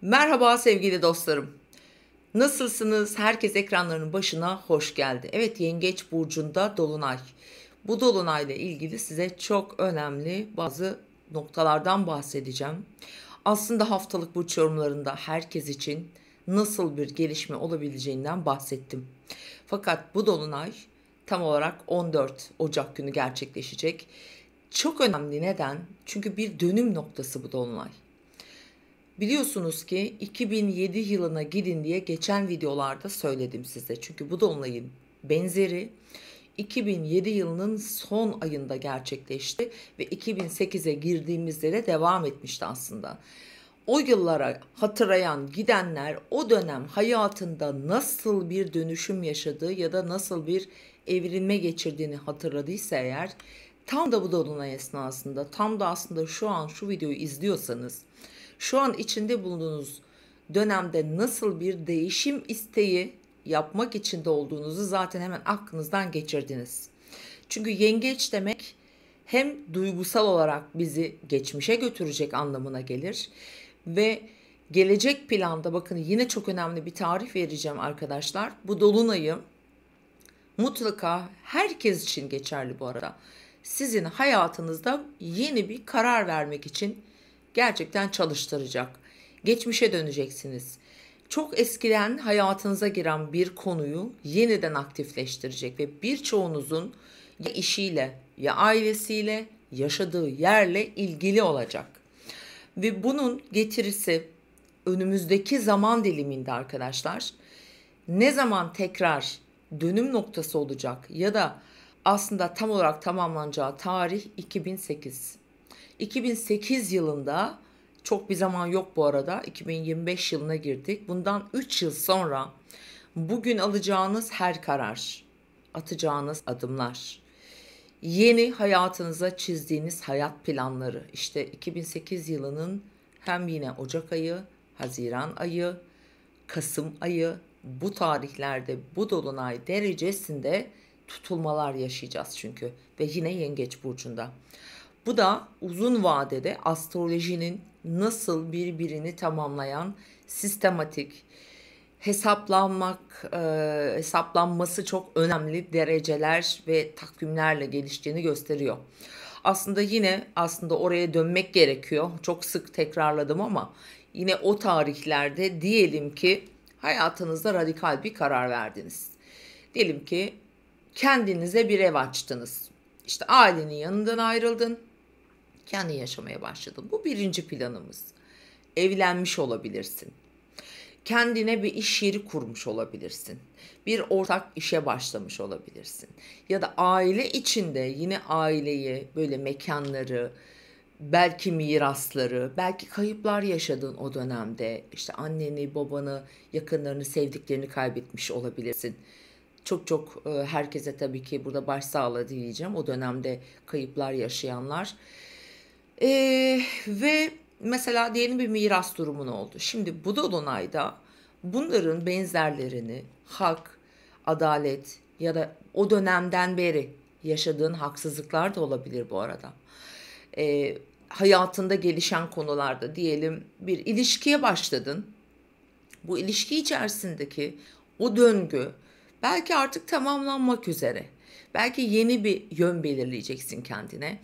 Merhaba sevgili dostlarım. Nasılsınız? Herkes ekranlarının başına hoş geldi. Evet, Yengeç burcunda dolunay. Bu dolunayla ilgili size çok önemli bazı noktalardan bahsedeceğim. Aslında haftalık burç yorumlarında herkes için nasıl bir gelişme olabileceğinden bahsettim. Fakat bu dolunay tam olarak 14 Ocak günü gerçekleşecek. Çok önemli, neden? Çünkü bir dönüm noktası bu dolunay. Biliyorsunuz ki 2007 yılına gidin diye geçen videolarda söyledim size. Çünkü bu dolunayın benzeri 2007 yılının son ayında gerçekleşti ve 2008'e girdiğimizde de devam etmişti aslında. O yıllara hatırlayan gidenler o dönem hayatında nasıl bir dönüşüm yaşadığı ya da nasıl bir evrilme geçirdiğini hatırladıysa eğer, tam da bu dolunay esnasında, tam da aslında şu an şu videoyu izliyorsanız, şu an içinde bulunduğunuz dönemde nasıl bir değişim isteği yapmak içinde olduğunuzu zaten hemen aklınızdan geçirdiniz. Çünkü yengeç demek hem duygusal olarak bizi geçmişe götürecek anlamına gelir ve gelecek planda, bakın yine çok önemli bir tarih vereceğim arkadaşlar. Bu dolunayı mutlaka herkes için geçerli bu arada. Sizin hayatınızda yeni bir karar vermek için gerçekten çalıştıracak. Geçmişe döneceksiniz. Çok eskiden hayatınıza giren bir konuyu yeniden aktifleştirecek ve birçoğunuzun ya işiyle ya ailesiyle yaşadığı yerle ilgili olacak. Ve bunun getirisi önümüzdeki zaman diliminde arkadaşlar, ne zaman tekrar dönüm noktası olacak ya da aslında tam olarak tamamlanacağı tarih 2008. 2008 yılında, çok bir zaman yok bu arada, 2025 yılına girdik. Bundan 3 yıl sonra bugün alacağınız her karar, atacağınız adımlar, yeni hayatınıza çizdiğiniz hayat planları, işte 2008 yılının hem yine Ocak ayı, Haziran ayı, Kasım ayı, bu tarihlerde bu dolunay derecesinde tutulmalar yaşayacağız çünkü, ve yine Yengeç burcunda. Bu da uzun vadede astrolojinin nasıl birbirini tamamlayan, sistematik, hesaplanması çok önemli dereceler ve takvimlerle geliştiğini gösteriyor. Aslında oraya dönmek gerekiyor. Çok sık tekrarladım ama yine o tarihlerde diyelim ki hayatınızda radikal bir karar verdiniz. Diyelim ki kendinize bir ev açtınız. İşte ailenin yanından ayrıldın, kendi yaşamaya başladın. Bu birinci planımız. Evlenmiş olabilirsin. Kendine bir iş yeri kurmuş olabilirsin. Bir ortak işe başlamış olabilirsin. Ya da aile içinde yine aileyi, böyle mekanları, belki mirasları, belki kayıplar yaşadın o dönemde. İşte anneni, babanı, yakınlarını, sevdiklerini kaybetmiş olabilirsin. Çok herkese tabii ki burada başsağlığı dileyeceğim. O dönemde kayıplar yaşayanlar. Ve mesela diyelim bir miras durumun oldu. Şimdi bu dolunayda bunların benzerlerini, hak, adalet ya da o dönemden beri yaşadığın haksızlıklar da olabilir bu arada. Hayatında gelişen konularda, diyelim bir ilişkiye başladın. Bu ilişki içerisindeki o döngü belki artık tamamlanmak üzere. Belki yeni bir yön belirleyeceksin kendine.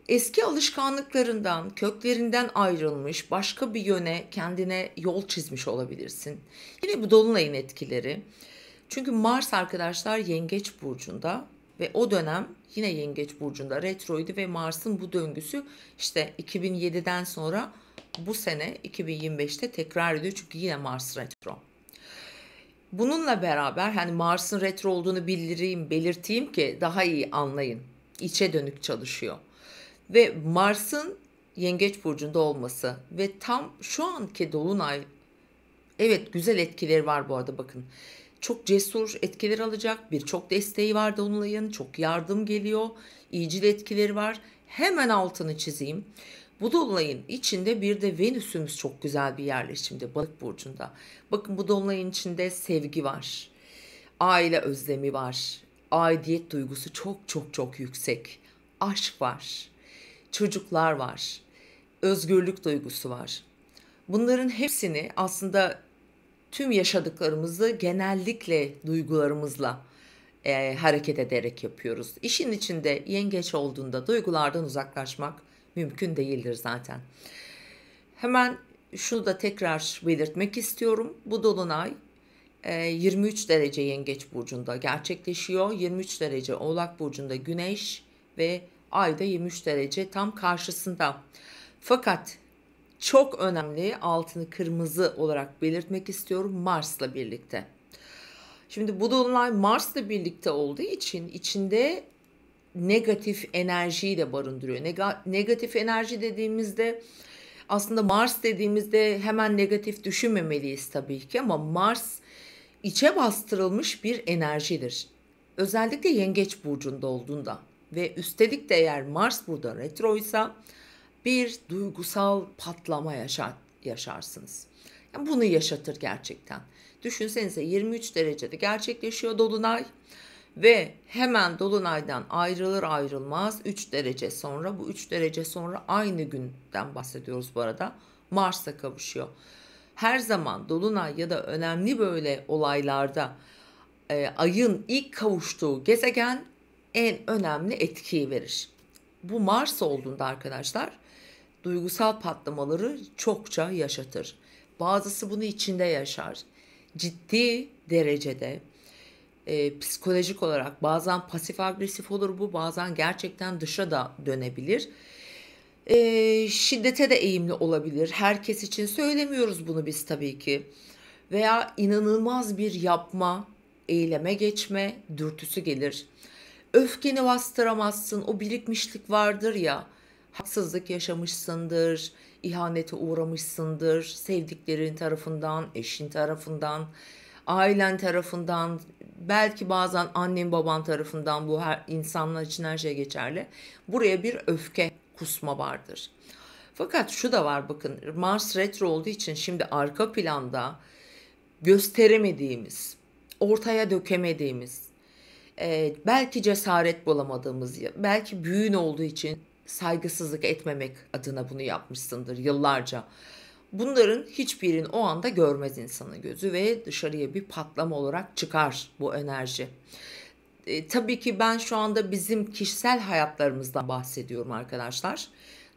Eski alışkanlıklarından, köklerinden ayrılmış, başka bir yöne kendine yol çizmiş olabilirsin. Yine bu dolunayın etkileri. Çünkü Mars arkadaşlar Yengeç burcunda ve o dönem yine Yengeç burcunda retroydu ve Mars'ın bu döngüsü işte 2007'den sonra bu sene 2025'te tekrar ediyor çünkü yine Mars retro. Bununla beraber hani Mars'ın retro olduğunu belirteyim ki daha iyi anlayın. İçe dönük çalışıyor. Ve Mars'ın Yengeç burcunda olması ve tam şu anki dolunay, evet, güzel etkileri var bu arada, bakın. Çok cesur etkiler alacak, birçok desteği var dolunayın, çok yardım geliyor, iyicil etkileri var. Hemen altını çizeyim. Bu dolunayın içinde bir de Venüs'ümüz çok güzel bir yerleşimde Balık burcunda. Bakın, bu dolunayın içinde sevgi var, aile özlemi var, aidiyet duygusu çok yüksek, aşk var, çocuklar var, özgürlük duygusu var. Bunların hepsini aslında tüm yaşadıklarımızı genellikle duygularımızla hareket ederek yapıyoruz. İşin içinde yengeç olduğunda duygulardan uzaklaşmak mümkün değildir zaten. Hemen şunu da tekrar belirtmek istiyorum. Bu dolunay 23 derece Yengeç burcunda gerçekleşiyor. 23 derece Oğlak burcunda Güneş ve Ay da 23 derece tam karşısında. Fakat çok önemli, altını kırmızı olarak belirtmek istiyorum, Mars'la birlikte. Şimdi bu dolunay Mars'la birlikte olduğu için içinde negatif enerjiyi de barındırıyor. Negatif enerji dediğimizde aslında Mars dediğimizde hemen negatif düşünmemeliyiz tabii ki, ama Mars içe bastırılmış bir enerjidir. Özellikle Yengeç burcunda olduğunda ve üstelik de eğer Mars burada retroysa bir duygusal patlama yaşarsınız. Yani bunu yaşatır gerçekten. Düşünsenize 23 derecede gerçekleşiyor dolunay ve hemen dolunaydan ayrılır ayrılmaz 3 derece sonra, bu 3 derece sonra aynı günden bahsediyoruz bu arada, Mars'a kavuşuyor. Her zaman dolunay ya da önemli böyle olaylarda ayın ilk kavuştuğu gezegen en önemli etkiyi verir. Bu Mars olduğunda arkadaşlar duygusal patlamaları çokça yaşatır. Bazısı bunu içinde yaşar. Ciddi derecede psikolojik olarak bazen pasif agresif olur bu, bazen gerçekten dışa da dönebilir. Şiddete de eğimli olabilir. Herkes için söylemiyoruz bunu biz tabii ki. Veya inanılmaz bir yapma, eyleme geçme dürtüsü gelir. Öfkeni bastıramazsın. O birikmişlik vardır ya. Haksızlık yaşamışsındır, ihanete uğramışsındır, sevdiklerin tarafından, eşin tarafından, ailen tarafından, belki bazen annen baban tarafından, bu her insanlar için her şey geçerli. Buraya bir öfke kusma vardır. Fakat şu da var, bakın Mars retro olduğu için şimdi arka planda gösteremediğimiz, ortaya dökemediğimiz, belki cesaret bulamadığımız, belki büyün olduğu için saygısızlık etmemek adına bunu yapmışsındır yıllarca. Bunların hiçbirini o anda görmez insanın gözü ve dışarıya bir patlama olarak çıkar bu enerji. Tabii ki ben şu anda bizim kişisel hayatlarımızdan bahsediyorum arkadaşlar.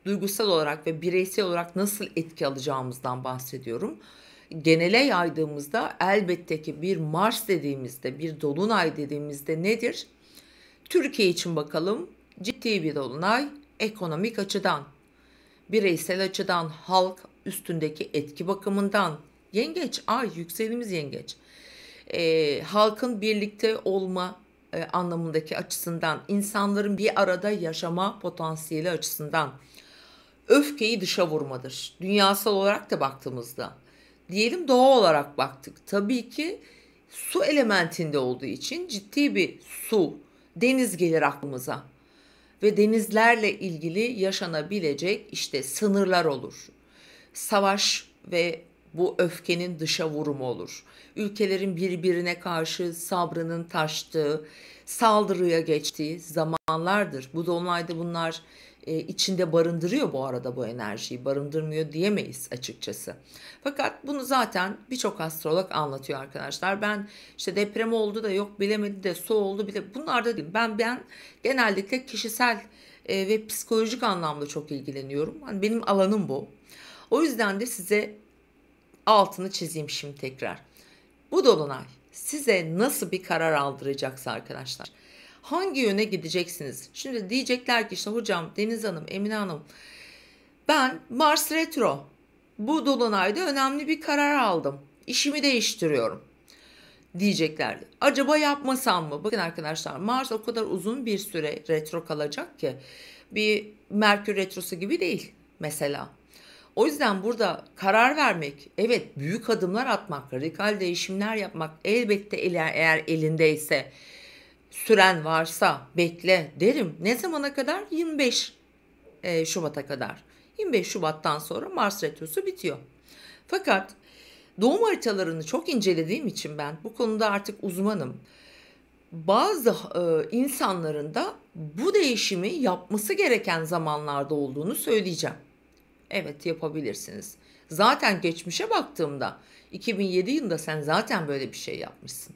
Duygusal olarak ve bireysel olarak nasıl etki alacağımızdan bahsediyorum. Genele yaydığımızda elbette ki bir Mars dediğimizde, bir dolunay dediğimizde nedir? Türkiye için bakalım, ciddi bir dolunay ekonomik açıdan, bireysel açıdan, halk üstündeki etki bakımından. Yengeç, ay yükselimiz yengeç. Halkın birlikte olma anlamındaki açısından, insanların bir arada yaşama potansiyeli açısından, öfkeyi dışa vurmadır. Dünyasal olarak da baktığımızda, diyelim doğa olarak baktık. Tabii ki su elementinde olduğu için ciddi bir su, deniz gelir aklımıza. Ve denizlerle ilgili yaşanabilecek işte sınırlar olur. Savaş ve bu öfkenin dışa vurumu olur. Ülkelerin birbirine karşı sabrının taştığı, saldırıya geçtiği zamanlardır. Bu dolunayda bunlar içinde barındırıyor bu arada, bu enerjiyi barındırmıyor diyemeyiz açıkçası. Fakat bunu zaten birçok astrolog anlatıyor arkadaşlar. Ben işte deprem oldu da yok bilemedi de su oldu bile, bunlar da değil. Ben genellikle kişisel ve psikolojik anlamda çok ilgileniyorum. Hani benim alanım bu. O yüzden de size altını çizeyim şimdi tekrar. Bu dolunay size nasıl bir karar aldıracaksa arkadaşlar, hangi yöne gideceksiniz? Şimdi diyecekler ki işte hocam, Deniz Hanım, Emine Hanım, ben Mars retro, bu dolunayda önemli bir karar aldım, İşimi değiştiriyorum diyeceklerdi. Acaba yapmasam mı? Bakın arkadaşlar, Mars o kadar uzun bir süre retro kalacak ki, bir Merkür retrosu gibi değil mesela. O yüzden burada karar vermek, evet büyük adımlar atmak, radikal değişimler yapmak elbette, eğer elindeyse, süren varsa bekle derim. Ne zamana kadar? 25 Şubat'a kadar. 25 Şubat'tan sonra Mars retrosu bitiyor. Fakat doğum haritalarını çok incelediğim için ben bu konuda artık uzmanım. Bazı insanların da bu değişimi yapması gereken zamanlarda olduğunu söyleyeceğim. Evet, yapabilirsiniz. Zaten geçmişe baktığımda 2007 yılında sen zaten böyle bir şey yapmışsın.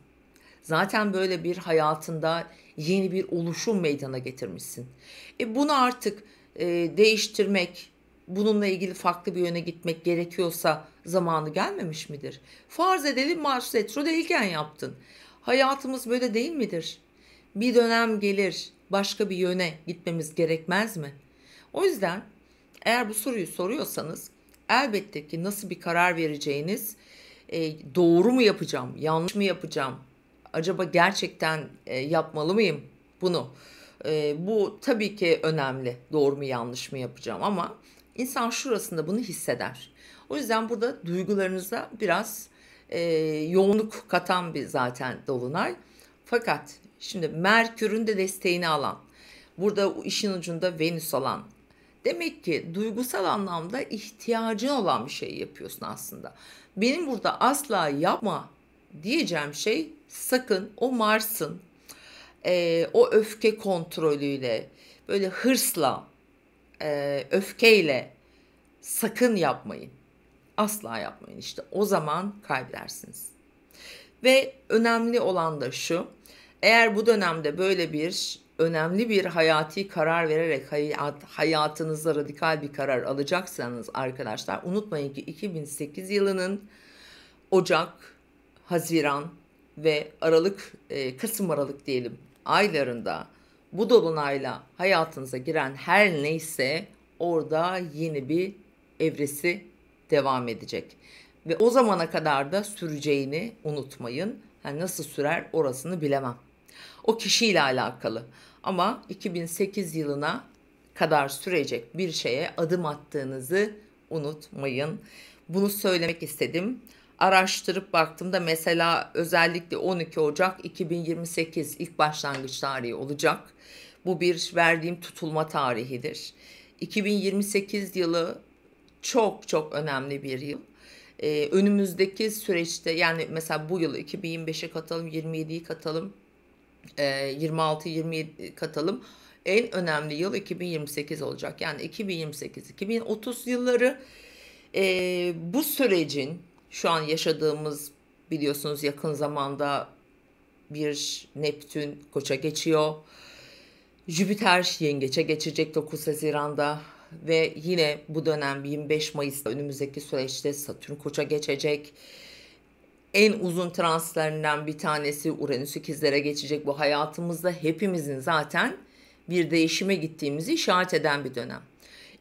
Zaten böyle bir hayatında yeni bir oluşum meydana getirmişsin. Bunu artık değiştirmek, bununla ilgili farklı bir yöne gitmek gerekiyorsa zamanı gelmemiş midir? Farz edelim Mars retro değilken yaptın. Hayatımız böyle değil midir? Bir dönem gelir, başka bir yöne gitmemiz gerekmez mi? O yüzden eğer bu soruyu soruyorsanız elbette ki nasıl bir karar vereceğiniz, doğru mu yapacağım, yanlış mı yapacağım, acaba gerçekten yapmalı mıyım bunu? Bu tabii ki önemli, doğru mu yanlış mı yapacağım, ama insan şurasında bunu hisseder. O yüzden burada duygularınıza biraz yoğunluk katan bir zaten dolunay. Fakat şimdi Merkür'ün de desteğini alan, burada işin ucunda Venüs olan, demek ki duygusal anlamda ihtiyacın olan bir şey yapıyorsun aslında. Benim burada asla yapma diyeceğim şey, sakın o Mars'ın o öfke kontrolüyle, böyle hırsla, öfkeyle sakın yapmayın. Asla yapmayın. İşte o zaman kaybedersiniz. Ve önemli olan da şu: eğer bu dönemde böyle bir önemli bir hayati karar vererek hayatınızda radikal bir karar alacaksanız arkadaşlar, unutmayın ki 2008 yılının Ocak, Haziran ve Aralık, Kasım Aralık diyelim aylarında bu dolunayla hayatınıza giren her neyse orada yeni bir evresi devam edecek. Ve o zamana kadar da süreceğini unutmayın. Yani nasıl sürer orasını bilemem. O kişiyle alakalı. Ama 2008 yılına kadar sürecek bir şeye adım attığınızı unutmayın. Bunu söylemek istedim. Araştırıp baktığımda mesela özellikle 12 Ocak 2028 ilk başlangıç tarihi olacak. Bu bir verdiğim tutulma tarihidir. 2028 yılı çok çok önemli bir yıl. Önümüzdeki süreçte, yani mesela bu yıl 2025'e katalım, 27'yi katalım, 26-27 katalım. En önemli yıl 2028 olacak. Yani 2028-2030 yılları bu sürecin, şu an yaşadığımız, biliyorsunuz yakın zamanda bir Neptün Koça geçiyor. Jüpiter Yengeç'e geçecek 9 Haziran'da ve yine bu dönem 25 Mayıs'ta önümüzdeki süreçte Satürn Koç'a geçecek. En uzun translerinden bir tanesi Uranüs ikizlere geçecek. Bu hayatımızda hepimizin zaten bir değişime gittiğimizi işaret eden bir dönem.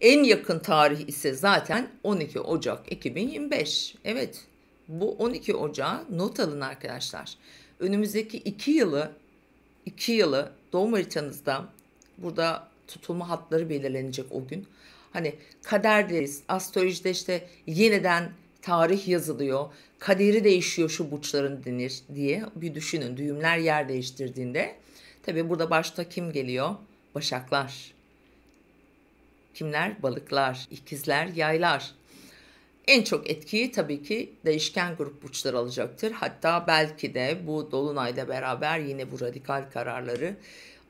En yakın tarih ise zaten 12 Ocak 2025. Evet, bu 12 Ocak not alın arkadaşlar. Önümüzdeki 2 yılı doğum haritanızda, burada tutulma hatları belirlenecek o gün. Hani kaderdeyiz. Astrolojide işte yeniden tarih yazılıyor. Kaderi değişiyor şu burçların denir diye bir düşünün. Düğümler yer değiştirdiğinde. Tabii burada başta kim geliyor? Başaklar. Kimler? Balıklar, ikizler, yaylar. En çok etkiyi tabii ki değişken grup burçları alacaktır. Hatta belki de bu dolunayla beraber yine bu radikal kararları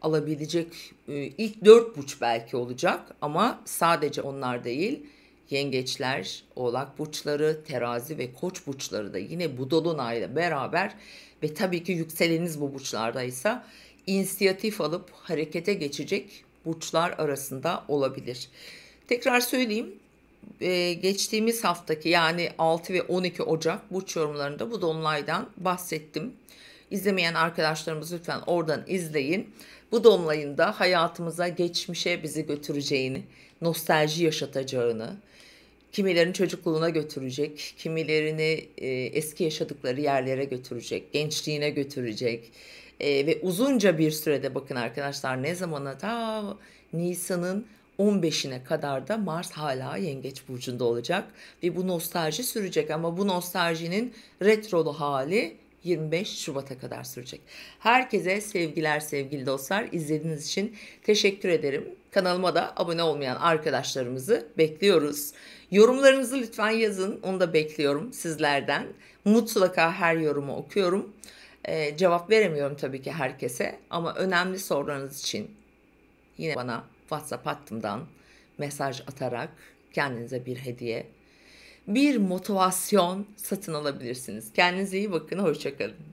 alabilecek ilk 4 burç belki olacak, ama sadece onlar değil. Yengeçler, Oğlak burçları, Terazi ve Koç burçları da yine bu dolunayla beraber ve tabii ki yükseleniniz bu burçlardaysa inisiyatif alıp harekete geçecek burçlar arasında olabilir. Tekrar söyleyeyim. Geçtiğimiz haftaki, yani 6 ve 12 Ocak burç yorumlarında bu dolunaydan bahsettim. İzlemeyen arkadaşlarımız lütfen oradan izleyin. Bu dolunayın da hayatımıza, geçmişe bizi götüreceğini, nostalji yaşatacağını, kimilerin çocukluğuna götürecek, kimilerini eski yaşadıkları yerlere götürecek, gençliğine götürecek. Ve uzunca bir sürede, bakın arkadaşlar, ne zamana, ta Nisan'ın 15'ine kadar da Mars hala Yengeç burcunda olacak ve bu nostalji sürecek, ama bu nostaljinin retrolu hali 25 Şubat'a kadar sürecek. Herkese sevgiler sevgili dostlar. İzlediğiniz için teşekkür ederim. Kanalıma da abone olmayan arkadaşlarımızı bekliyoruz. Yorumlarınızı lütfen yazın. Onu da bekliyorum sizlerden. Mutlaka her yorumu okuyorum. Cevap veremiyorum tabii ki herkese, ama önemli sorularınız için yine bana WhatsApp hattımdan mesaj atarak kendinize bir hediye bir motivasyon satın alabilirsiniz. Kendinize iyi bakın, hoşça kalın.